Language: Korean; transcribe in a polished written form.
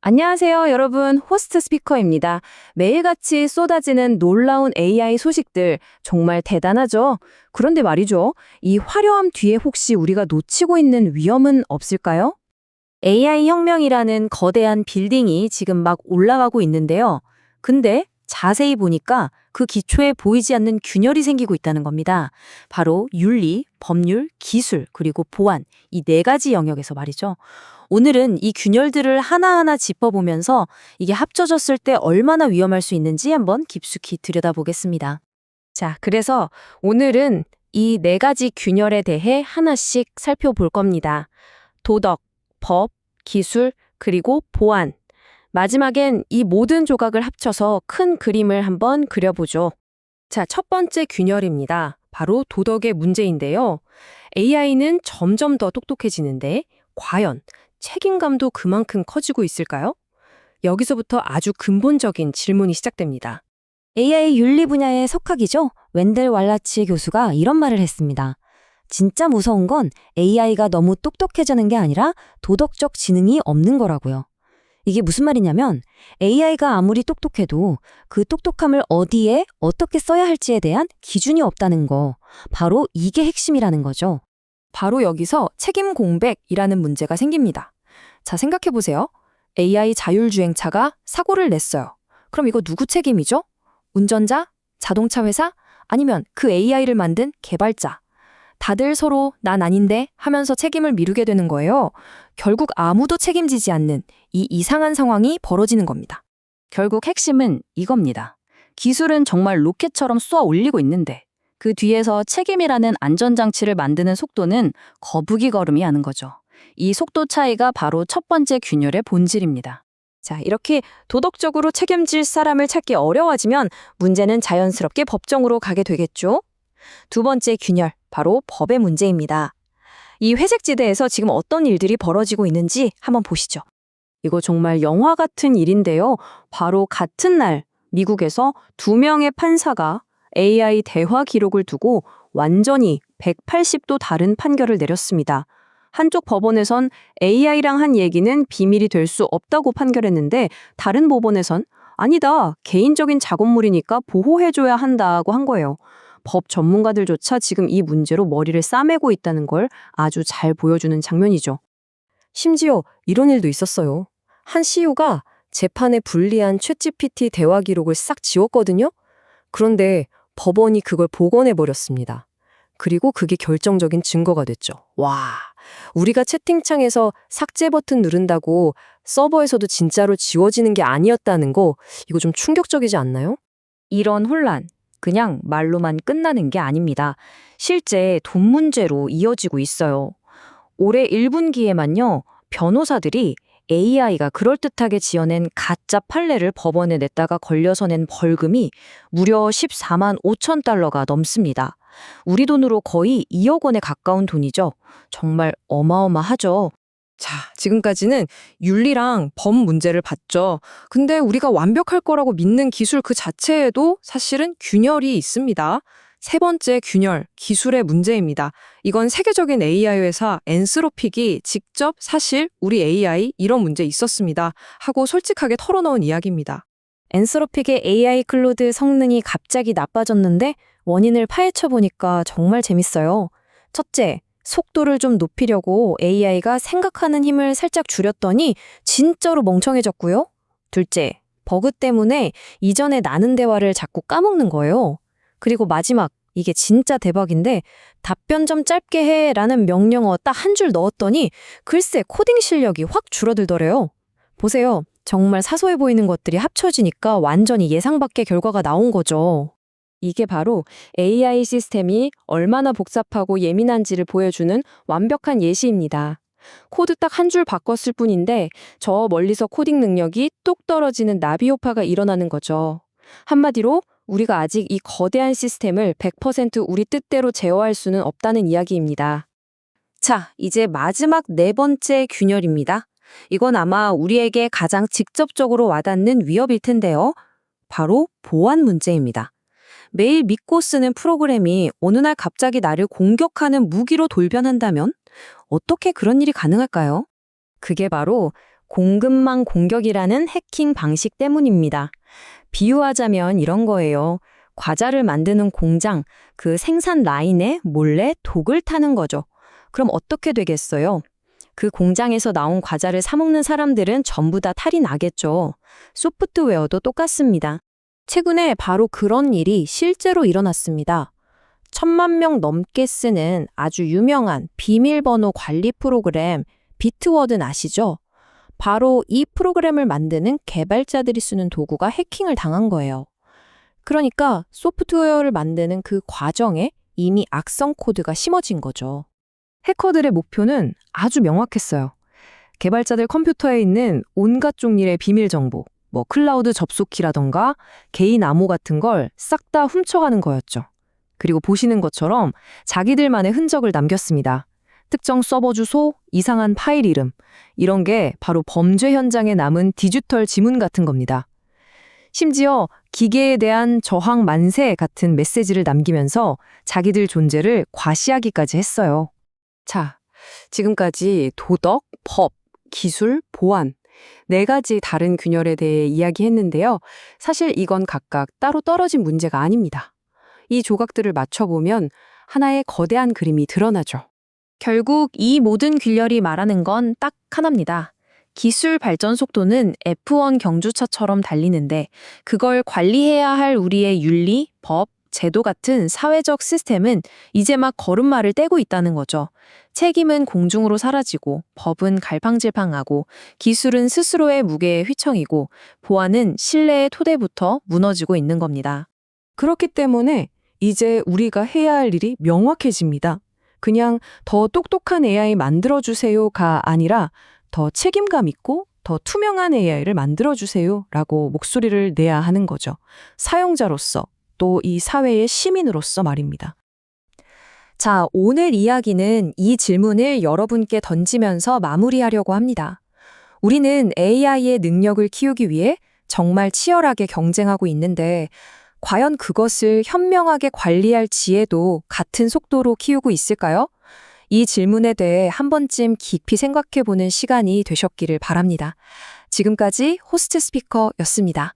안녕하세요, 여러분. 호스트 스피커입니다. 매일같이 쏟아지는 놀라운 AI 소식들 정말 대단하죠? 그런데 말이죠. 이 화려함 뒤에 혹시 우리가 놓치고 있는 위험은 없을까요? AI 혁명이라는 거대한 빌딩이 지금 막 올라가고 있는데요. 근데 자세히 보니까 그 기초에 보이지 않는 균열이 생기고 있다는 겁니다. 바로 윤리, 법률, 기술, 그리고 보안, 이 네 가지 영역에서 말이죠. 오늘은 이 균열들을 하나하나 짚어보면서 이게 합쳐졌을 때 얼마나 위험할 수 있는지 한번 깊숙이 들여다보겠습니다. 자, 그래서 오늘은 이 네 가지 균열에 대해 하나씩 살펴볼 겁니다. 도덕, 법, 기술, 그리고 보안. 마지막엔 이 모든 조각을 합쳐서 큰 그림을 한번 그려보죠. 자, 첫 번째 균열입니다. 바로 도덕의 문제인데요. AI는 점점 더 똑똑해지는데 과연 책임감도 그만큼 커지고 있을까요? 여기서부터 아주 근본적인 질문이 시작됩니다. AI 윤리 분야의 석학이죠. 웬델 왈라치 교수가 이런 말을 했습니다. 진짜 무서운 건 AI가 너무 똑똑해지는 게 아니라 도덕적 지능이 없는 거라고요. 이게 무슨 말이냐면 AI가 아무리 똑똑해도 그 똑똑함을 어디에 어떻게 써야 할지에 대한 기준이 없다는 거. 바로 이게 핵심이라는 거죠. 바로 여기서 책임 공백이라는 문제가 생깁니다. 자, 생각해보세요. AI 자율주행차가 사고를 냈어요. 그럼 이거 누구 책임이죠? 운전자? 자동차 회사? 아니면 그 AI를 만든 개발자? 다들 서로 난 아닌데 하면서 책임을 미루게 되는 거예요. 결국 아무도 책임지지 않는 이 이상한 상황이 벌어지는 겁니다. 결국 핵심은 이겁니다. 기술은 정말 로켓처럼 쏘아 올리고 있는데 그 뒤에서 책임이라는 안전장치를 만드는 속도는 거북이 걸음이 하는 거죠. 이 속도 차이가 바로 첫 번째 균열의 본질입니다. 자, 이렇게 도덕적으로 책임질 사람을 찾기 어려워지면 문제는 자연스럽게 법정으로 가게 되겠죠. 두 번째 균열, 바로 법의 문제입니다. 이 회색지대에서 지금 어떤 일들이 벌어지고 있는지 한번 보시죠. 이거 정말 영화 같은 일인데요. 바로 같은 날 미국에서 두 명의 판사가 AI 대화 기록을 두고 완전히 180도 다른 판결을 내렸습니다. 한쪽 법원에선 AI랑 한 얘기는 비밀이 될 수 없다고 판결했는데 다른 법원에선 아니다, 개인적인 작업물이니까 보호해줘야 한다고 한 거예요. 법 전문가들조차 지금 이 문제로 머리를 싸매고 있다는 걸 아주 잘 보여주는 장면이죠. 심지어 이런 일도 있었어요. 한 CEO가 재판에 불리한 챗GPT 대화 기록을 싹 지웠거든요. 그런데 법원이 그걸 복원해버렸습니다. 그리고 그게 결정적인 증거가 됐죠. 와, 우리가 채팅창에서 삭제 버튼 누른다고 서버에서도 진짜로 지워지는 게 아니었다는 거, 이거 좀 충격적이지 않나요? 이런 혼란, 그냥 말로만 끝나는 게 아닙니다. 실제 돈 문제로 이어지고 있어요. 올해 1분기에만요, 변호사들이 AI가 그럴듯하게 지어낸 가짜 판례를 법원에 냈다가 걸려서 낸 벌금이 무려 14만 5천 달러가 넘습니다. 우리 돈으로 거의 2억 원에 가까운 돈이죠. 정말 어마어마하죠. 자, 지금까지는 윤리랑 법 문제를 봤죠. 근데 우리가 완벽할 거라고 믿는 기술 그 자체에도 사실은 균열이 있습니다. 세 번째 균열, 기술의 문제입니다. 이건 세계적인 AI 회사 엔스로픽이 직접 사실 우리 AI 이런 문제 있었습니다 하고 솔직하게 털어놓은 이야기입니다. 엔스로픽의 AI 클로드 성능이 갑자기 나빠졌는데 원인을 파헤쳐 보니까 정말 재밌어요. 첫째, 속도를 좀 높이려고 AI가 생각하는 힘을 살짝 줄였더니 진짜로 멍청해졌고요. 둘째, 버그 때문에 이전에 나눈 대화를 자꾸 까먹는 거예요. 그리고 마지막, 이게 진짜 대박인데 답변 좀 짧게 해라는 명령어 딱 한 줄 넣었더니 글쎄 코딩 실력이 확 줄어들더래요. 보세요. 정말 사소해 보이는 것들이 합쳐지니까 완전히 예상 밖의 결과가 나온 거죠. 이게 바로 AI 시스템이 얼마나 복잡하고 예민한지를 보여주는 완벽한 예시입니다. 코드 딱 한 줄 바꿨을 뿐인데 저 멀리서 코딩 능력이 뚝 떨어지는 나비효과가 일어나는 거죠. 한마디로 우리가 아직 이 거대한 시스템을 100% 우리 뜻대로 제어할 수는 없다는 이야기입니다. 자, 이제 마지막 네 번째 균열입니다. 이건 아마 우리에게 가장 직접적으로 와닿는 위협일 텐데요. 바로 보안 문제입니다. 매일 믿고 쓰는 프로그램이 어느 날 갑자기 나를 공격하는 무기로 돌변한다면 어떻게 그런 일이 가능할까요? 그게 바로 공급망 공격이라는 해킹 방식 때문입니다. 비유하자면 이런 거예요. 과자를 만드는 공장, 그 생산 라인에 몰래 독을 타는 거죠. 그럼 어떻게 되겠어요? 그 공장에서 나온 과자를 사 먹는 사람들은 전부 다 탈이 나겠죠. 소프트웨어도 똑같습니다. 최근에 바로 그런 일이 실제로 일어났습니다. 1,000만 명 넘게 쓰는 아주 유명한 비밀번호 관리 프로그램 비트워든 아시죠? 바로 이 프로그램을 만드는 개발자들이 쓰는 도구가 해킹을 당한 거예요. 그러니까 소프트웨어를 만드는 그 과정에 이미 악성 코드가 심어진 거죠. 해커들의 목표는 아주 명확했어요. 개발자들 컴퓨터에 있는 온갖 종류의 비밀 정보, 클라우드 접속키라던가 개인 암호 같은 걸 싹 다 훔쳐가는 거였죠. 그리고 보시는 것처럼 자기들만의 흔적을 남겼습니다. 특정 서버 주소, 이상한 파일 이름, 이런 게 바로 범죄 현장에 남은 디지털 지문 같은 겁니다. 심지어 기계에 대한 저항 만세 같은 메시지를 남기면서 자기들 존재를 과시하기까지 했어요. 자, 지금까지 도덕, 법, 기술, 보안, 4가지 다른 균열에 대해 이야기했는데요. 사실 이건 각각 따로 떨어진 문제가 아닙니다. 이 조각들을 맞춰보면 하나의 거대한 그림이 드러나죠. 결국 이 모든 균열이 말하는 건 딱 하나입니다. 기술 발전 속도는 F1 경주차처럼 달리는데 그걸 관리해야 할 우리의 윤리, 법, 제도 같은 사회적 시스템은 이제 막 걸음마를 떼고 있다는 거죠. 책임은 공중으로 사라지고 법은 갈팡질팡하고 기술은 스스로의 무게에 휘청이고 보안은 신뢰의 토대부터 무너지고 있는 겁니다. 그렇기 때문에 이제 우리가 해야 할 일이 명확해집니다. 그냥 더 똑똑한 AI 만들어주세요가 아니라 더 책임감 있고 더 투명한 AI를 만들어주세요 라고 목소리를 내야 하는 거죠. 사용자로서 또 이 사회의 시민으로서 말입니다. 자, 오늘 이야기는 이 질문을 여러분께 던지면서 마무리하려고 합니다. 우리는 AI의 능력을 키우기 위해 정말 치열하게 경쟁하고 있는데 과연 그것을 현명하게 관리할 지혜도 같은 속도로 키우고 있을까요? 이 질문에 대해 한 번쯤 깊이 생각해보는 시간이 되셨기를 바랍니다. 지금까지 호스트 스피커였습니다.